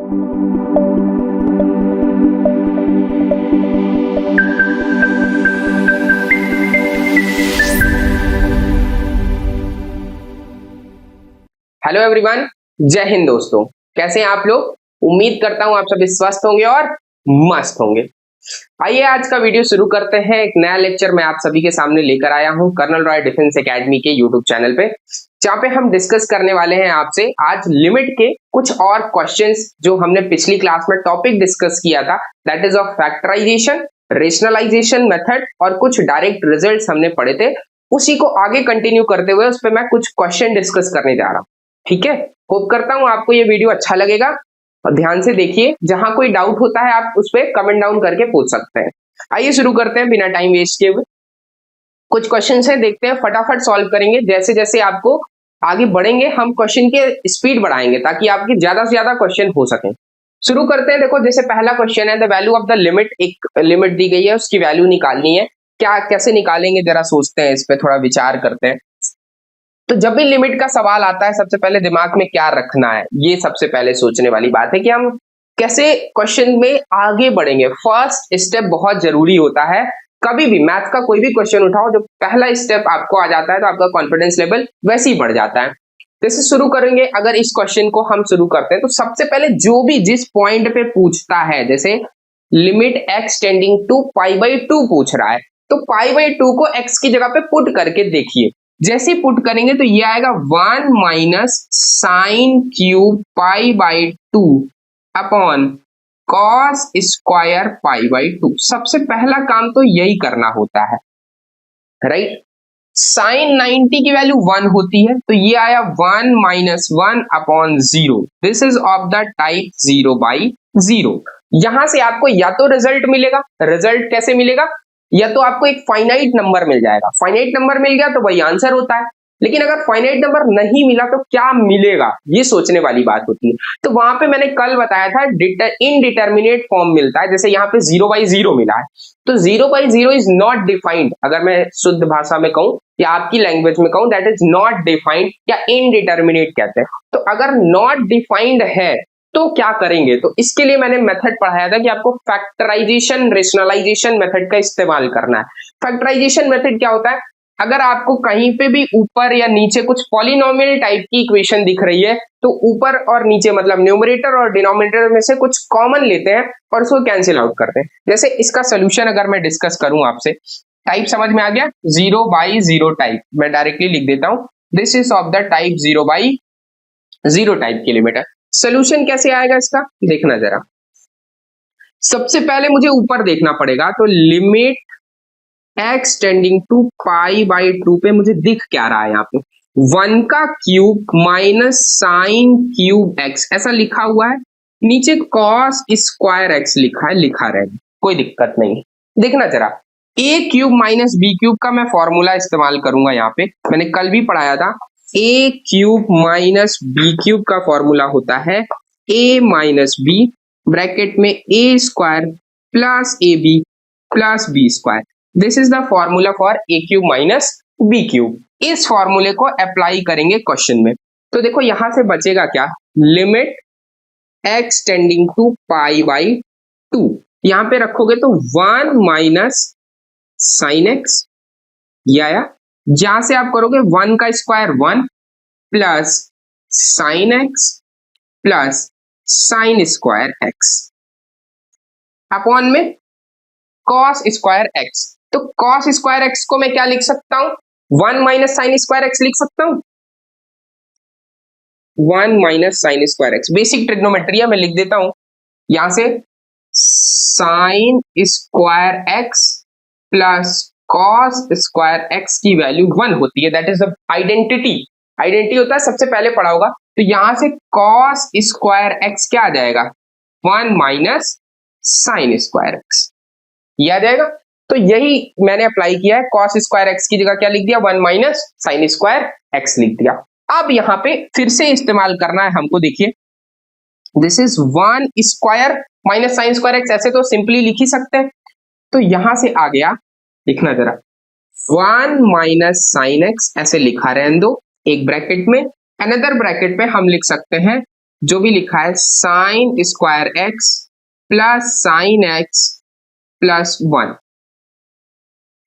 Hello everyone, जय हिंद दोस्तों। कैसे हैं आप लोग? उम्मीद करता हूं आप सभी स्वस्थ होंगे और मस्त होंगे। आइए आज का वीडियो शुरू करते हैं। एक नया लेक्चर मैं आप सभी के सामने लेकर आया हूं कर्नल रॉय डिफेंस एकेडमी के यूट्यूब चैनल पे, जहां पे हम डिस्कस करने वाले हैं आपसे आज लिमिट के कुछ और क्वेश्चंस जो हमने पिछली क्लास में टॉपिक डिस्कस किया था, that is of factorisation, rationalisation method और कुछ डायरेक्ट रिजल्ट्स हमने पढ़े थे। उसी को आगे कंटिन्यू करते हुए उस पर मैं कुछ क्वेश्चन डिस्कस करने जा रहा हूं। ठीक है, होप करता हूं आपको ये वीडियो अच्छा लगेगा और ध्यान से देखिए। जहां कोई डाउट होता है आप उस पर कमेंट डाउन करके पूछ सकते हैं। आइए शुरू करते हैं बिना टाइम वेस्ट किए हुए। कुछ क्वेश्चन है, देखते हैं, फटाफट सॉल्व करेंगे। जैसे जैसे आपको आगे बढ़ेंगे हम क्वेश्चन के स्पीड बढ़ाएंगे ताकि आपके ज्यादा से ज्यादा क्वेश्चन हो सके। शुरू करते हैं। देखो, जैसे पहला क्वेश्चन है, the value of the limit. एक लिमिट दी गई है, उसकी वैल्यू निकालनी है। क्या कैसे निकालेंगे जरा सोचते हैं, इस पे थोड़ा विचार करते हैं। तो जब भी लिमिट का सवाल आता है सबसे पहले दिमाग में क्या रखना है, ये सबसे पहले सोचने वाली बात है कि हम कैसे क्वेश्चन में आगे बढ़ेंगे। फर्स्ट स्टेप बहुत जरूरी होता है। कभी भी मैथ का कोई भी क्वेश्चन उठाओ, जो पहला स्टेप आपको आ जाता है तो आपका कॉन्फिडेंस लेवल वैसे ही बढ़ जाता है। जैसे शुरू करेंगे, अगर इस क्वेश्चन को हम शुरू करते हैं तो सबसे पहले जो भी जिस पॉइंट पे पूछता है, जैसे लिमिट x टेंडिंग टू π/2 पूछ रहा है, तो π/2 को x की जगह पे पुट करके देखिए। जैसे पुट करेंगे तो ये आएगा 1 minus sine cube π/2 upon cos square π/2। सबसे पहला काम तो यही करना होता है, राइट। साइन 90 की वैल्यू 1 होती है, तो ये आया 1 minus 1 upon 0। This is of the type 0/0। यहां से आपको या तो रिजल्ट मिलेगा, रिजल्ट कैसे मिलेगा, या तो आपको एक फाइनाइट नंबर मिल जाएगा। फाइनाइट नंबर मिल गया तो वही आंसर होता है। लेकिन अगर फाइनाइट नंबर नहीं मिला तो क्या मिलेगा, ये सोचने वाली बात होती है। तो वहां पे मैंने कल बताया था इनडिटर्मिनेट फॉर्म मिलता है। जैसे यहाँ पे 0/0 मिला है, तो 0/0 इज नॉट डिफाइंड। अगर मैं शुद्ध भाषा में कहूं या आपकी लैंग्वेज में कहूं, दैट इज नॉट डिफाइंड या इनडिटर्मिनेट कहते हैं। तो अगर नॉट डिफाइंड है तो क्या करेंगे, तो इसके लिए मैंने मेथड पढ़ाया था कि आपको फैक्टराइजेशन रेशनलाइजेशन मेथड का इस्तेमाल करना है। फैक्टराइजेशन मेथड क्या होता है, अगर आपको कहीं पे भी ऊपर या नीचे कुछ पॉलिनोमियल टाइप की इक्वेशन दिख रही है, तो ऊपर और नीचे मतलब न्यूमरेटर और डिनोमिनेटर में से कुछ कॉमन लेते हैं और उसको कैंसिल आउट करते हैं। जैसे इसका सोल्यूशन अगर मैं डिस्कस करूं आपसे, टाइप समझ में आ गया, 0/0 टाइप। मैं डायरेक्टली लिख देता हूं, this is of the type 0/0 type की लिमिट है। सोल्यूशन कैसे आएगा इसका, देखना जरा। सबसे पहले मुझे ऊपर देखना पड़ेगा, तो लिमिट x टेंडिंग टू π/2 पे मुझे दिख क्या रहा है, यहाँ पे 1 का cube minus sine cube x ऐसा लिखा हुआ है, नीचे cos स्क्वायर x लिखा है, लिखा रहे, कोई दिक्कत नहीं। देखना जरा, a cube minus b cube का मैं फॉर्मूला इस्तेमाल करूंगा। यहाँ पे मैंने कल भी पढ़ाया था, a cube minus b cube का फॉर्मूला होता है a माइनस b ब्रैकेट में a square plus ab plus b square. This is the formula for a cube minus b cube. इस फॉर्मूले को अप्लाई करेंगे क्वेश्चन में, तो देखो यहां से बचेगा क्या, लिमिट x टेंडिंग टू π/2, यहां पे रखोगे तो 1 माइनस साइन x, या जहां से आप करोगे 1 का square 1 plus sign x plus sine square x upon में कॉस स्क्वायर x। तो कॉस स्क्वायर x को मैं क्या लिख सकता हूं, 1 माइनस साइन स्क्वायर x लिख सकता हूं, 1 minus sine square x। Basic trigonometry है, मैं लिख देता हूं यहां से, sine square x plus cos square x की वैल्यू 1 होती है, दैट इज द आइडेंटिटी होता है, सबसे पहले पढ़ा होगा। तो यहां से कॉस स्क्वायर x क्या आ जाएगा, 1 माइनस साइन स्क्वायर x, ये आ जाएगा। तो यही मैंने अप्लाई किया है, कॉस स्क्वायर x की जगह क्या लिख दिया, 1 माइनस साइन स्क्वायर x लिख दिया। अब यहां पे फिर से इस्तेमाल करना है हमको, देखिए this is 1 square minus sine square x, ऐसे तो सिंपली लिख ही सकते हैं। तो यहां से आ गया, लिखना जरा, 1 माइनस साइन x ऐसे लिखा रहने दो एक ब्रैकेट में, अनदर ब्रैकेट में हम लिख सकते हैं जो भी लिखा है sine square x plus sine x plus 1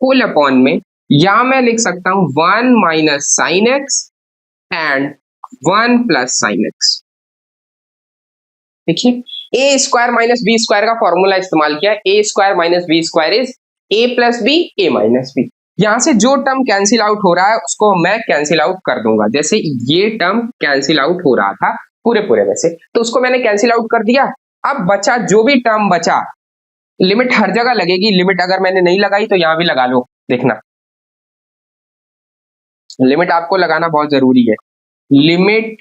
whole upon में, या मैं लिख सकता हूं 1 minus sine x and 1 plus sine x. देखिए A square minus B square का फॉर्मूला इस्तेमाल किया, A square minus B square is A plus B A minus B. यहां से जो टर्म कैंसिल आउट हो रहा है उसको मैं कैंसिल आउट कर दूंगा। जैसे ये टर्म कैंसिल आउट हो रहा था पूरे पूरे में से, तो उसको मैंने कैंसिल आउट कर दिया। अब बचा जो भी टर्म बचा, लिमिट हर जगह लगेगी, लिमिट अगर मैंने नहीं लगाई तो यहां भी लगा लो, देखना लिमिट आपको लगाना बहुत जरूरी है। Limit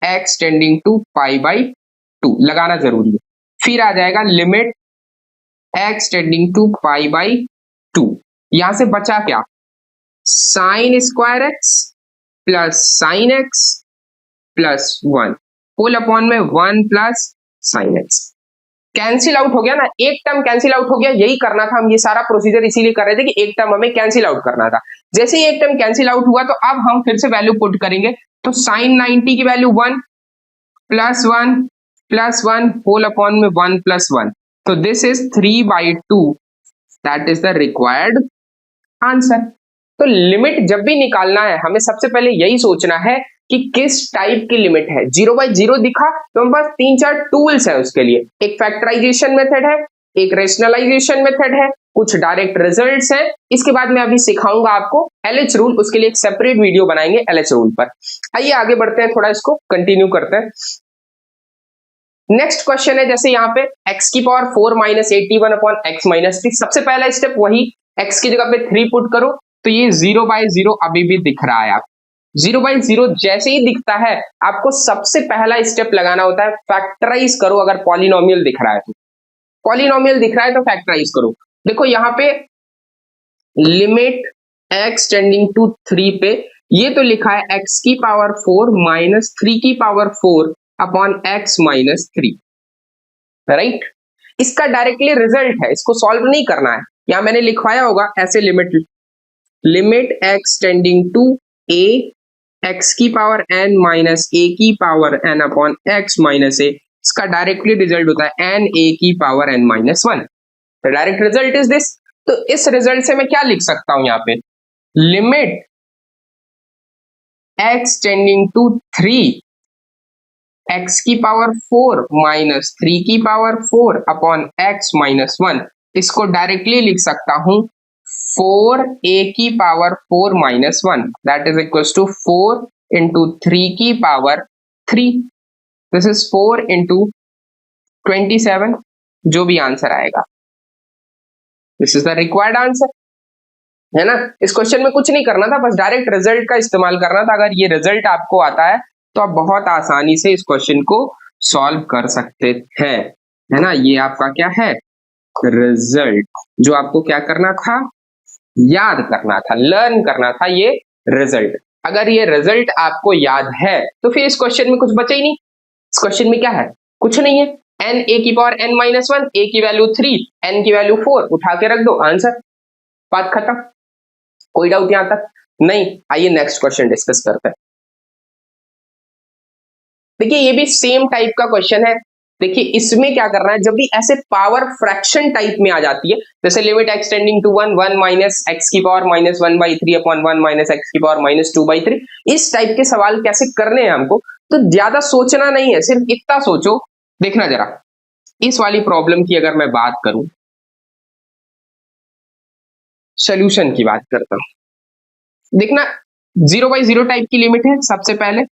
x tending to pi by 2 लगाना जरूरी है। फिर आ जाएगा limit x tending to pi by 2। यहां से बचा क्या, sine square x plus sine x plus 1 whole upon में 1 plus sine x. Cancel out हो गया ना, एक टर्म कैंसिल आउट हो गया। यही करना था, हम ये सारा प्रोसीजर इसीलिए कर रहे थे कि एक टर्म हमें कैंसिल आउट करना था। जैसे ही एक टर्म कैंसिल आउट हुआ तो अब हम फिर से वैल्यू पुट करेंगे। तो साइन 90 की वैल्यू 1 प्लस 1 होल अपॉन में 1 प्लस 1, तो this is 3/2, that is the required answer. तो लिमिट जब भी निकालना है हमें सबसे पहले यही सोचना है कि किस टाइप की लिमिट है। 0/0 दिखा तो हमारे पास 3-4 टूल्स है उसके लिए। एक फैक्टराइजेशन मेथड है, एक रेशनलाइजेशन मेथड है, कुछ डायरेक्ट रिजल्ट्स हैं। इसके बाद मैं अभी सिखाऊंगा आपको एलएच रूल, उसके लिए एक सेपरेट वीडियो बनाएंगे एलएच रूल पर। आइए आगे बढ़ते हैं, थोड़ा इसको कंटिन्यू करते हैं। नेक्स्ट क्वेश्चन है, जैसे यहाँ पे x की power 4 minus 81 upon x minus 3। सबसे पहला स्टेप वही, x की जगह पे 3 पुट करो, तो ये 0/0 अभी भी दिख रहा है। आप 0/0 जैसे ही दिखता है आपको सबसे पहला स्टेप लगाना होता है फैक्टराइज करो। अगर पॉलिनोमियल दिख रहा है तो, पॉलिनोमियल दिख रहा है तो फैक्टराइज करो। देखो यहाँ पे लिमिट x टेंडिंग टू 3 पे ये तो लिखा है x की पावर 4 माइनस 3 की power 4 upon x minus 3, right. इसका डायरेक्टली रिजल्ट है, इसको सॉल्व नहीं करना है। यहां मैंने लिखवाया होगा ऐसे, limit x tending to a x की पावर n माइनस a की power n upon x minus a। इसका डायरेक्टली रिजल्ट होता है n a की पावर n माइनस 1। तो डायरेक्ट रिजल्ट इज दिस। तो इस रिजल्ट से मैं क्या लिख सकता हूं, यहाँ पे limit x tending to 3 x की पावर 4 माइनस 3 की पावर 4 अपॉन x माइनस 1। इसको डायरेक्टली लिख सकता हूं 4a की power 4 minus 1, that is equals to 4 into 3 की पावर 3। दिस इज 4 इंटू 27, जो भी आंसर आएगा this is the required answer, है ना। इस क्वेश्चन में कुछ नहीं करना था, बस डायरेक्ट रिजल्ट का इस्तेमाल करना था। अगर ये रिजल्ट आपको आता है तो आप बहुत आसानी से इस क्वेश्चन को सॉल्व कर सकते हैं, है ना। ये आपका क्या है, रिजल्ट, जो आपको क्या करना था, याद करना था, लर्न करना था ये रिजल्ट। अगर ये रिजल्ट आपको याद है तो फिर इस क्वेश्चन में कुछ बचा ही नहीं। इस क्वेश्चन में क्या है, कुछ नहीं है। n a की पावर n माइनस 1, a की वैल्यू 3, n की वैल्यू 4, उठा के रख दो, आंसर, बात खत्म। कोई डाउट यहां तक नहीं? आइए नेक्स्ट क्वेश्चन डिस्कस करते हैं। देखिए ये भी सेम टाइप का क्वेश्चन है। देखिए इसमें क्या करना है, जब भी ऐसे पावर फ्रैक्शन टाइप में आ जाती है, जैसे limit x tending to 1 minus x की power minus 1/3 upon 1 minus x की पावर माइनस 2/3, इस टाइप के सवाल कैसे करने हैं हमको, तो ज्यादा सोचना नहीं है, सिर्फ इतना सोचो। देखना जरा इस वाली प्रॉब्लम की अगर मैं बात करूं, सोल्यूशन की बात करता हूं। देखना 0/0 टाइप की लिमिट है। सबसे पहले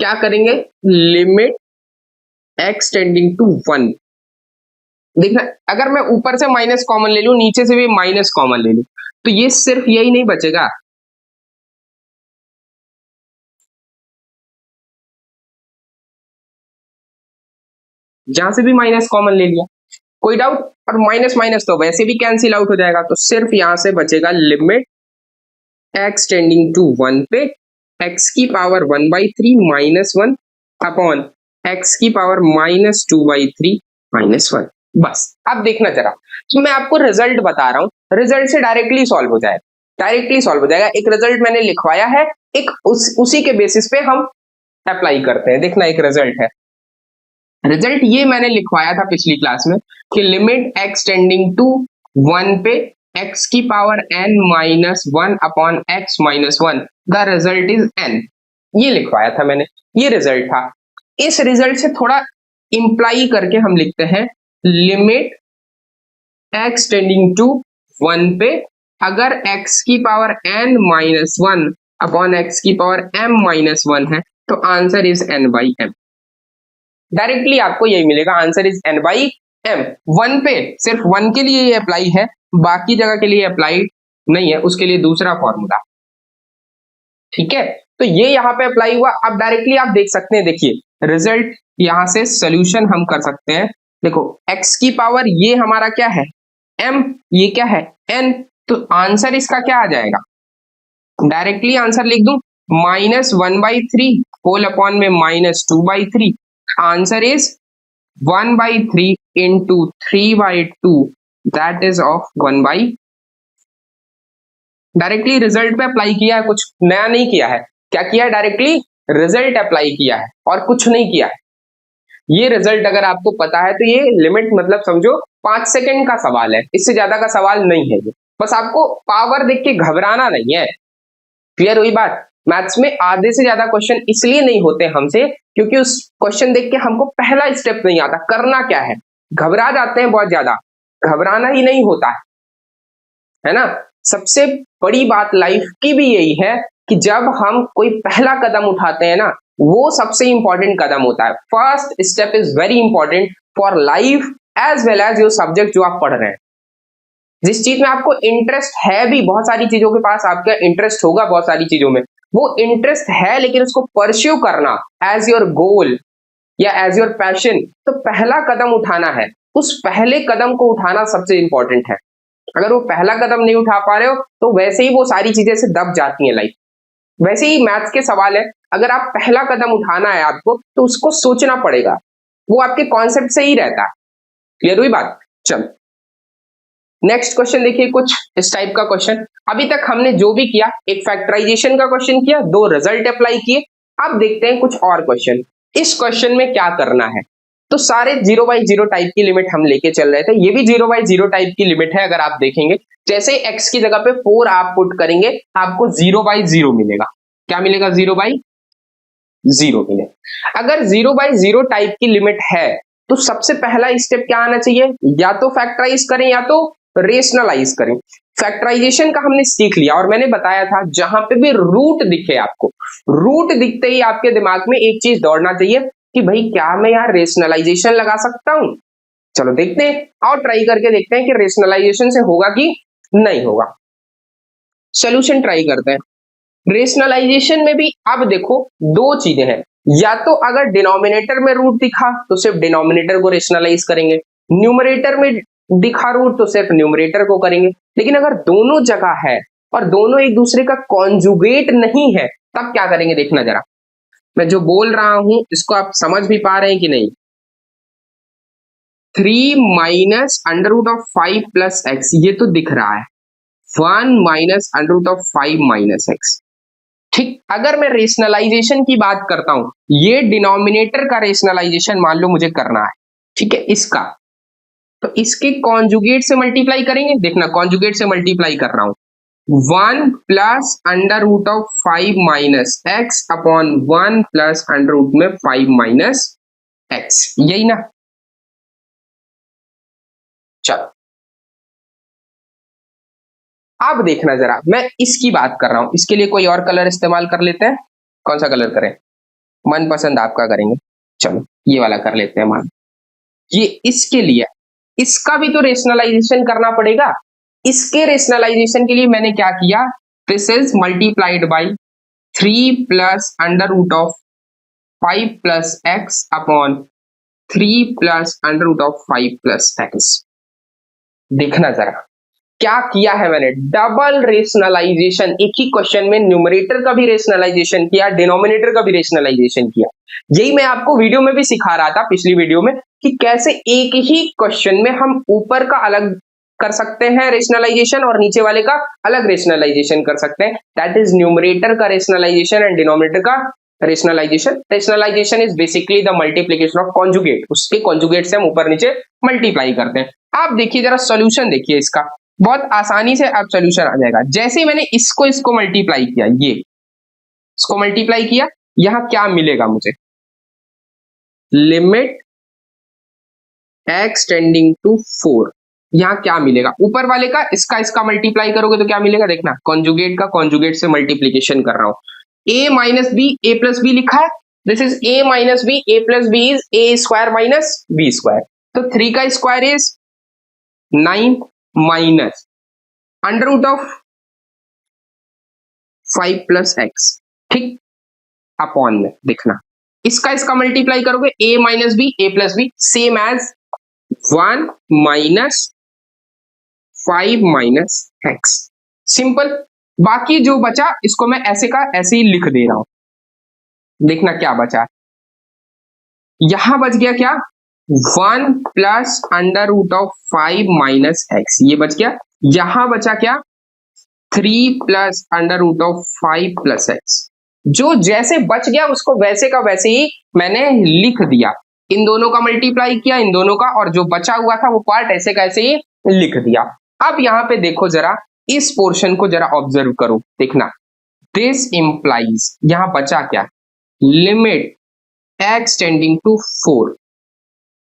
क्या करेंगे, लिमिट x टेंडिंग टू 1। देखना अगर मैं ऊपर से माइनस कॉमन ले लूं, नीचे से भी माइनस कॉमन ले लूं, तो ये सिर्फ यही नहीं बचेगा, जहां से भी माइनस कॉमन ले लिया, कोई डाउट। और माइनस माइनस तो वैसे भी कैंसिल आउट हो जाएगा, तो सिर्फ यहां से बचेगा लिमिट x टेंडिंग टू 1 पे x की पावर 1/3 माइनस 1 अपॉन x की पावर माइनस 2/3 माइनस 1। बस अब देखना जरा, तो मैं आपको रिजल्ट बता रहा हूं, रिजल्ट से डायरेक्टली सॉल्व हो जाएगा, डायरेक्टली सॉल्व हो जाएगा। एक रिजल्ट मैंने लिखवाया है, एक उसी के बेसिस पे हम अप्लाई करते हैं। देखना एक रिजल्ट है, रिजल्ट ये मैंने लिखवाया था पिछली क्लास में कि लिमिट x टेंडिंग टू 1 पे x की power n minus 1 upon x minus 1 the result is n, ये लिखवाया था मैंने, ये रिजल्ट था। इस रिजल्ट से थोड़ा इंप्लाई करके हम लिखते हैं लिमिट x टेंडिंग टू 1 पे अगर x की power n minus 1 upon x की पावर m माइनस 1 है तो answer is n by m। Directly आपको यही मिलेगा, answer is n by m। 1 पे सिर्फ 1 के लिए ये अप्लाई है, बाकी जगह के लिए अप्लाई नहीं है, उसके लिए दूसरा फॉर्मूला। ठीक है, तो ये यहाँ पे अप्लाई हुआ। अब डायरेक्टली आप देख सकते हैं, देखिए रिजल्ट यहां से सोल्यूशन हम कर सकते हैं। देखो x की पावर ये हमारा क्या है m, ये क्या है n, तो आंसर इसका क्या आ जाएगा, डायरेक्टली आंसर लिख दूं माइनस 1/3 होल अपॉन में minus 2/3, answer is 1/3 into 3/2 that is of 1/। Directly result पे अप्लाई किया है, कुछ नया नहीं किया है। क्या किया है, डायरेक्टली रिजल्ट अप्लाई किया है और कुछ नहीं किया है। ये रिजल्ट अगर आपको पता है तो ये लिमिट मतलब समझो 5 सेकंड का सवाल है, इससे ज्यादा का सवाल नहीं है ये। बस आपको पावर देख के घबराना नहीं है। क्लियर हुई बात। मैथ्स में आधे से ज्यादा क्वेश्चन इसलिए नहीं होते हमसे क्योंकि उस क्वेश्चन देख के हमको पहला स्टेप नहीं आता, करना क्या है, घबरा जाते हैं बहुत ज्यादा। घबराना ही नहीं होता है ना। सबसे बड़ी बात लाइफ की भी यही है कि जब हम कोई पहला कदम उठाते हैं ना, वो सबसे इंपॉर्टेंट कदम होता है। First step is very important for life as well as your subject जो आप पढ़ रहे हैं। जिस चीज में आपको इंटरेस्ट है, भी बहुत सारी चीजों के पास आपका इंटरेस्ट होगा, बहुत सारी चीजों में वो इंटरेस्ट है, लेकिन उसको परस्यू करना एज योर गोल या एज योर पैशन, तो पहला कदम उठाना है। उस पहले कदम को उठाना सबसे इंपॉर्टेंट है। अगर वो पहला कदम नहीं उठा पा रहे हो तो वैसे ही वो सारी चीजें से दब जाती हैं लाइफ। वैसे ही मैथ्स के सवाल है, अगर आप पहला कदम उठाना है आपको तो उसको सोचना पड़ेगा, वो आपके कॉन्सेप्ट से ही रहता है। क्लियर हुई बात। चल नेक्स्ट क्वेश्चन देखिए, कुछ इस टाइप का क्वेश्चन। अभी तक हमने जो भी किया, एक फैक्टराइजेशन का क्वेश्चन किया, 2 रिजल्ट अप्लाई किए। अब देखते हैं कुछ और क्वेश्चन। इस क्वेश्चन में क्या करना है, तो सारे 0/0 टाइप की लिमिट हम लेके चल रहे थे। ये भी 0/0 टाइप की लिमिट है। अगर आप देखेंगे जैसे x की जगह पे 4 आप पुट करेंगे आपको 0/0 मिलेगा। क्या मिलेगा, 0/0 मिलेगा। अगर 0/0 टाइप की लिमिट है तो सबसे पहला स्टेप क्या आना चाहिए, या तो फैक्टराइज करें या तो रेशनलाइज करें। फैक्टराइजेशन का हमने सीख लिया और मैंने बताया था जहां पे भी रूट दिखे आपको, रूट दिखते ही आपके दिमाग में एक चीज दौड़ना चाहिए कि भाई क्या मैं यार रेशनलाइजेशन लगा सकता हूं। चलो देखते हैं और ट्राई करके देखते हैं कि रेशनलाइजेशन से होगा कि नहीं होगा। सॉल्यूशन ट्राई करते हैं। रेशनलाइजेशन में भी अब देखो 2 चीजें हैं, या तो अगर डिनोमिनेटर में रूट दिखा तो सिर्फ डिनोमिनेटर को रेशनलाइज करेंगे, न्यूमरेटर में दिखा रूट तो सिर्फ न्यूमरेटर को करेंगे। लेकिन अगर दोनों जगह है और दोनों एक दूसरे का कॉन्जुगेट नहीं है तब क्या करेंगे, देखना जरा। मैं जो बोल रहा हूं इसको आप समझ भी पा रहे हैं कि नहीं। 3 minus under root of 5 plus x, ये तो दिख रहा है। 1 minus under root of 5 minus x. ठीक, अगर मैं रेशनलाइजेशन की बात करता हूं, ये डिनोमिनेटर का रेशनलाइजेशन मान लो मुझे करना है, ठीक है, इसका, तो इसके कॉन्जुगेट से मल्टीप्लाई करेंगे। देखना कॉन्जुगेट से मल्टीप्लाई कर रहा हूं, 1 plus under root of 5 minus x upon 1 plus under root में 5 माइनस एक्स, यही ना। चलो अब देखना जरा, मैं इसकी बात कर रहा हूं, इसके लिए कोई और कलर इस्तेमाल कर लेते हैं। कौन सा कलर करें, मनपसंद आपका करेंगे। चलो ये वाला कर लेते हैं। मान ये इसके लिए, इसका भी तो रेशनलाइजेशन करना पड़ेगा। इसके रेशनलाइजेशन के लिए मैंने क्या किया, this is multiplied by 3 plus under root of 5 plus x upon 3 plus under root of 5 plus x. देखना जरा क्या किया है मैंने, डबल रेशनलाइजेशन। एक ही क्वेश्चन में न्यूमरेटर का भी रेशनलाइजेशन किया, डिनोमिनेटर का भी रेशनलाइजेशन किया। यही मैं आपको वीडियो में भी सिखा रहा था, पिछली वीडियो में, कि कैसे एक ही क्वेश्चन में हम ऊपर का अलग कर सकते हैं रेशनलाइजेशन और नीचे वाले का अलग रेशनलाइजेशन कर सकते हैं। दैट इज न्यूमरेटर का रेशनलाइजेशन एंड डिनोमिनेटर का rationalisation is basically the multiplication of conjugate, उसके कॉन्जुगेट से हम ऊपर नीचे मल्टीप्लाई करते हैं। आप देखिए जरा सॉल्यूशन देखिए इसका, बहुत आसानी से आप सॉल्यूशन आ जाएगा। जैसे ही मैंने इसको मल्टीप्लाई किया, ये इसको मल्टीप्लाई किया, यहां क्या मिलेगा मुझे, लिमिट x टेंडिंग टू 4, यहां क्या मिलेगा, ऊपर वाले का इसका मल्टीप्लाई करोगे तो क्या मिलेगा, देखना कॉन्जुगेट का कॉन्जुगेट से मल्टीप्लीकेशन कर रहा हूं। a minus b, a plus b लिखा है, this is a minus b, a plus b is a square minus b square, तो 3 का square is 9 minus under root of 5 plus x, ठीक, अपॉन में देखना इसका मल्टीप्लाई करोगे, a minus b, a plus b, same as 1 minus 5 minus x, simple. बाकी जो बचा इसको मैं ऐसे का ऐसे ही लिख दे रहा हूं, देखना क्या बचा, यहां बच गया क्या, 1 plus under root of 5 minus x, ये बच गया। यहां बचा क्या, 3 plus under root of 5 plus x, जो जैसे बच गया उसको वैसे का वैसे ही मैंने लिख दिया, इन दोनों का मल्टीप्लाई किया, इन दोनों का, और जो बचा हुआ था वो पार्ट ऐसे का ऐसे ही लिख दिया। अब यहां पे देखो जरा, इस पोर्शन को जरा ऑब्जर्व करो, देखना दिस इंप्लाइज, यहां बचा क्या, limit x tending to 4,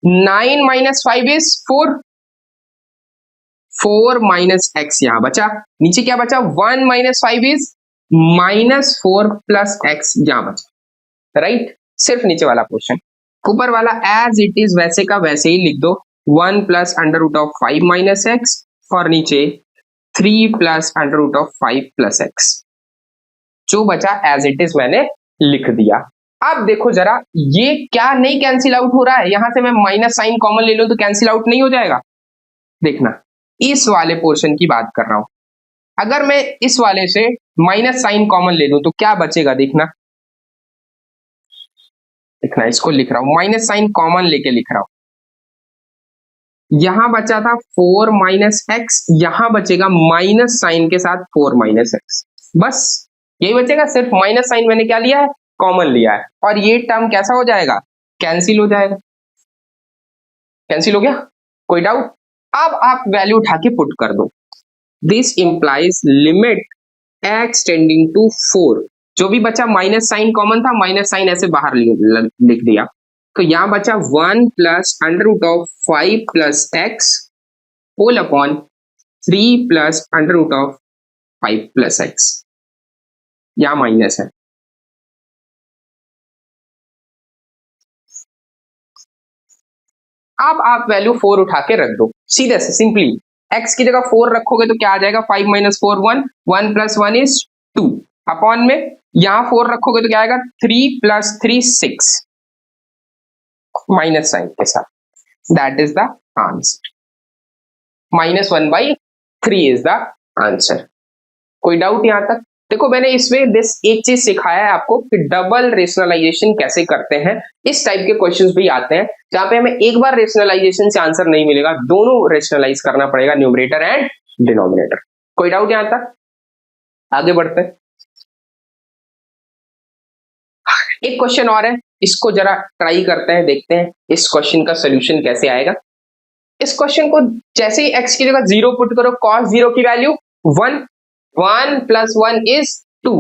9 minus 5 is 4, 4 minus x यहां बचा, नीचे क्या बचा, 1 minus 5 is minus 4 plus x यहां बचा, राइट, सिर्फ नीचे वाला पोर्शन, ऊपर वाला एज इट इज वैसे का वैसे ही लिख दो, 1 plus under root of 5 minus x, और नीचे 3 plus under root of 5 plus x, जो बचा एज इट इज मैंने लिख दिया। अब देखो जरा, ये क्या नहीं कैंसिल आउट हो रहा है, यहां से मैं माइनस साइन कॉमन ले लूं तो कैंसिल आउट नहीं हो जाएगा, देखना इस वाले पोर्शन की बात कर रहा हूं, अगर मैं इस वाले से माइनस साइन कॉमन ले लूं तो क्या बचेगा, देखना देखना इसको लिख रहा हूं, माइनस साइन कॉमन लेके लिख रहा हूं, यहां बचा था 4 माइनस एक्स, यहां बचेगा माइनस साइन के साथ 4 माइनस एक्स, बस यही बचेगा, सिर्फ माइनस साइन मैंने क्या लिया है, कॉमन लिया है, और ये टर्म कैसा हो जाएगा, कैंसिल हो जाएगा, कैंसिल हो गया, कोई डाउट। अब आप वैल्यू उठा के पुट कर दो, this implies limit x tending to 4, जो भी बचा माइनस साइन कॉमन था, माइनस साइन ऐसे बाहर लिख दिया, तो यहां बचा 1 plus under root of 5 plus x whole upon 3 plus under root of 5 plus x, यहां माइनस है, अब आप वैल्यू 4 उठा के रख दो, सीधे से सिंपली x की जगह 4 रखोगे तो क्या आ जाएगा, 5 माइनस 4 1, 1 प्लस 1 इज 2, अपॉन में यहां 4 रखोगे तो क्या आएगा, 3 प्लस 3 6, माइनस साइन के साथ, that is the answer, -1/3 is the answer. कोई डाउट यहां तक, देखो मैंने इसमें दिस एक चीज सिखाया है आपको कि डबल रेशनलाइजेशन कैसे करते हैं, इस टाइप के क्वेश्चंस भी आते हैं जहां पे हमें एक बार रेशनलाइजेशन से आंसर नहीं मिलेगा, दोनों रेशनलाइज करना पड़ेगा, न्यूमरेटर एंड डिनोमिनेटर। कोई डाउट यहां तक, आगे बढ़ते हैं। एक क्वेश्चन और है, इसको जरा ट्राई करते हैं, देखते हैं इस क्वेश्चन का सोल्यूशन कैसे आएगा। इस क्वेश्चन को जैसे ही x की जगह 0 पुट करो, cos 0 की वैल्यू 1, 1 प्लस 1 इज 2,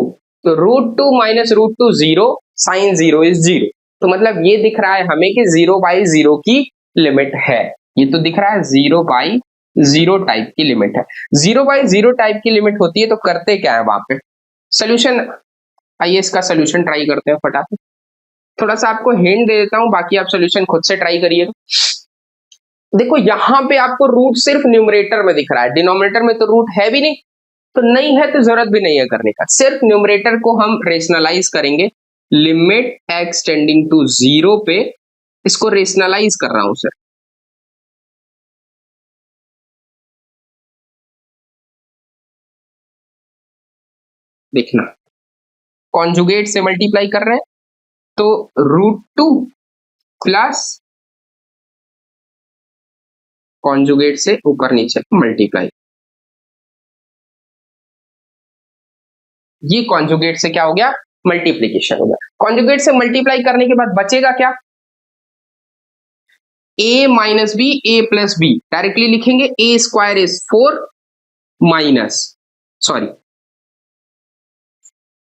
तो √2 माइनस √2 0, साइन 0 इज 0, तो मतलब ये दिख रहा है हमें कि 0/0 की लिमिट है, ये तो दिख रहा है 0/0 टाइप की लिमिट है। 0/0 टाइप की लिमिट होती है तो करते क्या है वहां पे, सोल्यूशन, आइए इसका सोल्यूशन ट्राई करते हैं फटाफट, थोड़ा सा आपको हिंट दे देता हूं, बाकी आप सोल्यूशन खुद से ट्राई करिएगा। देखो यहां पे आपको रूट सिर्फ न्यूमरेटर में दिख रहा है, डिनोमिनेटर में तो रूट है भी नहीं, तो नहीं है तो जरूरत भी नहीं है करने का, सिर्फ न्यूमरेटर को हम रेशनलाइज करेंगे, लिमिट x टेंडिंग टू 0 पे इसको रेशनलाइज कर रहा हूं सर, देखना कॉन्जुगेट से मल्टीप्लाई कर रहे हैं तो √2 प्लस कॉन्जुगेट से ऊपर नीचे मल्टीप्लाई, ये कॉन्जुगेट से क्या हो गया मल्टीप्लीकेशन हो गया। कॉन्जुगेट से मल्टीप्लाई करने के बाद बचेगा क्या, a minus b a plus b, directly लिखेंगे a square is 4 minus sorry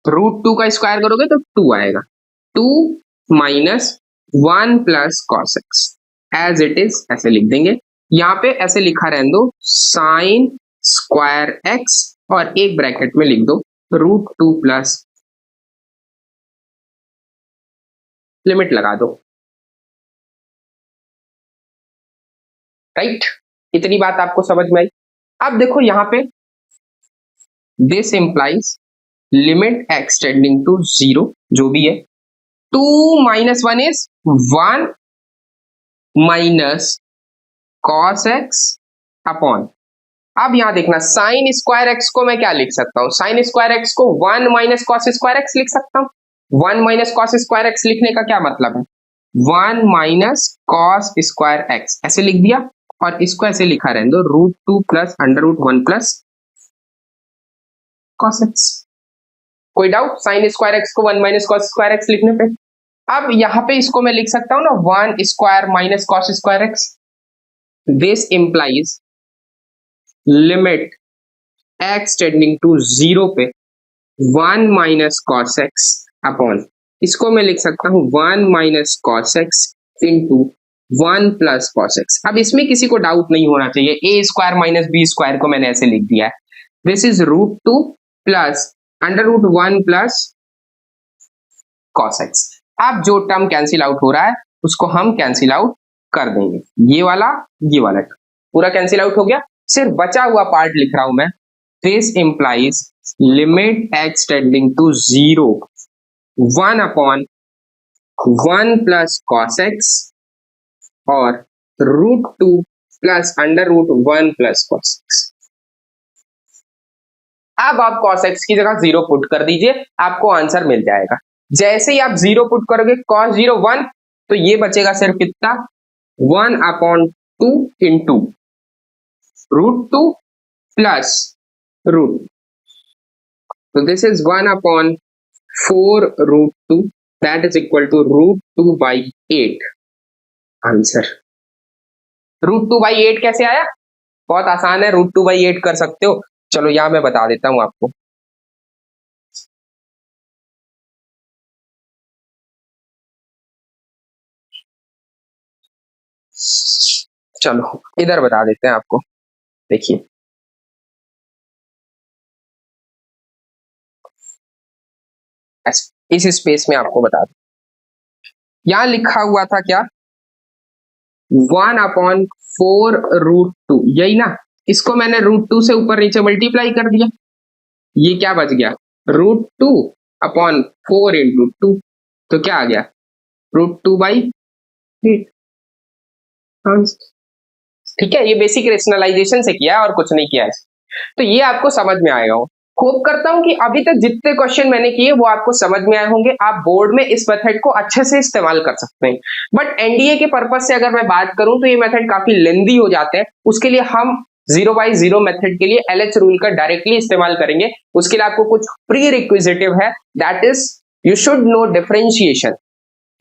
√2 का स्क्वायर करोगे तो 2 आएगा, 2 minus 1 plus cos x as it is, ऐसे लिख देंगे। यहां पे ऐसे लिखा रहने दो साइन स्क्वायर एक्स और एक ब्रैकेट में लिख दो √2 प्लस लिमिट लगा दो, राइट। इतनी बात आपको समझ में आई। अब देखो यहां पे this implies limit x tending to 0 जो भी है, 2 minus 1 is 1 minus cos x upon, अब यहां देखना साइन स्क्वायर एक्स को मैं क्या लिख सकता हूं, साइन स्क्वायर एक्स को 1 माइनस कॉस स्क्वायर एक्स लिख सकता हूं। 1 माइनस कॉस स्क्वायर एक्स लिखने का क्या मतलब है, 1 माइनस कॉस स्क्वायर एक्स ऐसे लिख दिया, और इसको ऐसे लिखा रहने दो √2 प्लस √1 प्लस कॉस एक्स। कोई डाउट साइन स्क्वायर एक्स को 1 माइनस कॉस स्क्वायर एक्स लिखने पे। अब यहां पे इसको मैं लिख सकता हूं ना 1 square minus cos square x, this implies limit x tending to 0 पे 1 माइनस कॉस एक्स अपॉन, इसको मैं लिख सकता हूं 1 minus cos x into 1 plus cos x. अब इसमें किसी को डाउट नहीं होना चाहिए, ए स्क्वायर माइनस बी स्क्वायर को मैंने ऐसे लिख दिया है, this is √2 plus √1 plus cos x. अब जो टर्म कैंसिल आउट हो रहा है उसको हम कैंसिल आउट कर देंगे, ये वाला पूरा कैंसिल आउट हो गया, सिर्फ बचा हुआ पार्ट लिख रहा हूं मैं, this implies limit x tending to 0 1 upon 1 plus cos x और √2 प्लस √1 प्लस कॉस एक्स। अब आप cos x की जगह 0 पुट कर दीजिए, आपको आंसर मिल जाएगा। जैसे ही आप 0 पुट करोगे cos 0 1, तो ये बचेगा सिर्फ कितना 1 अपॉन 2 इंटू √2 प्लस रूट, तो this is 1 upon 4 √2 that is equal to √2 by 8 answer. √2 by 8 कैसे आया, बहुत आसान है, √2 बाई 8 कर सकते हो। चलो यहां मैं बता देता हूं आपको, चलो इधर बता देते हैं आपको, देखिए इस स्पेस में आपको बता दूं, यहां लिखा हुआ था क्या 1 अपॉन 4 √2, यही ना, इसको मैंने √2 से ऊपर नीचे मल्टीप्लाई कर दिया, ये क्या बच गया √2 अपॉन 4 इंटू 2, तो क्या आ गया √2 बाई 8। ठीक है, ये बेसिक रेशनलाइजेशन से किया और कुछ नहीं किया है, तो ये आपको समझ में आएगा। होप करता हूं कि अभी तक जितने क्वेश्चन मैंने किए वो आपको समझ में आए होंगे, आप बोर्ड में इस मेथड को अच्छे से इस्तेमाल कर सकते हैं। बट एनडीए के पर्पज से अगर मैं बात करूं तो ये मेथड काफी लेंदी हो जाते हैं, उसके लिए हम 0 बाई 0 मेथड के लिए LH रूल का डायरेक्टली इस्तेमाल करेंगे। उसके लिए आपको कुछ प्री रिक्विजिटिव है, that is you should know differentiation,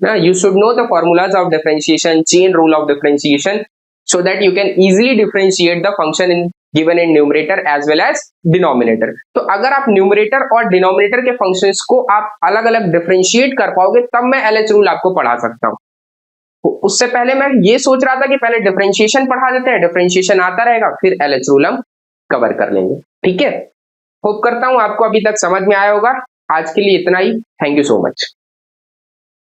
you should know the formulas of differentiation, chain rule of differentiation, so that you can easily differentiate the function in given in numerator as well as denominator। तो अगर आप numerator और denominator के functions को आप अलग अलग differentiate कर पाओगे तब मैं LH रूल आपको पढ़ा सकता हूँ। उससे पहले मैं ये सोच रहा था कि पहले डिफरेंशिएशन पढ़ा देते हैं, डिफरेंशिएशन आता रहेगा फिर LH रूल हम कवर कर लेंगे। ठीक है, होप करता हूँ आपको अभी तक समझ में आया होगा। आज के लिए इतना ही, थैंक यू सो मच।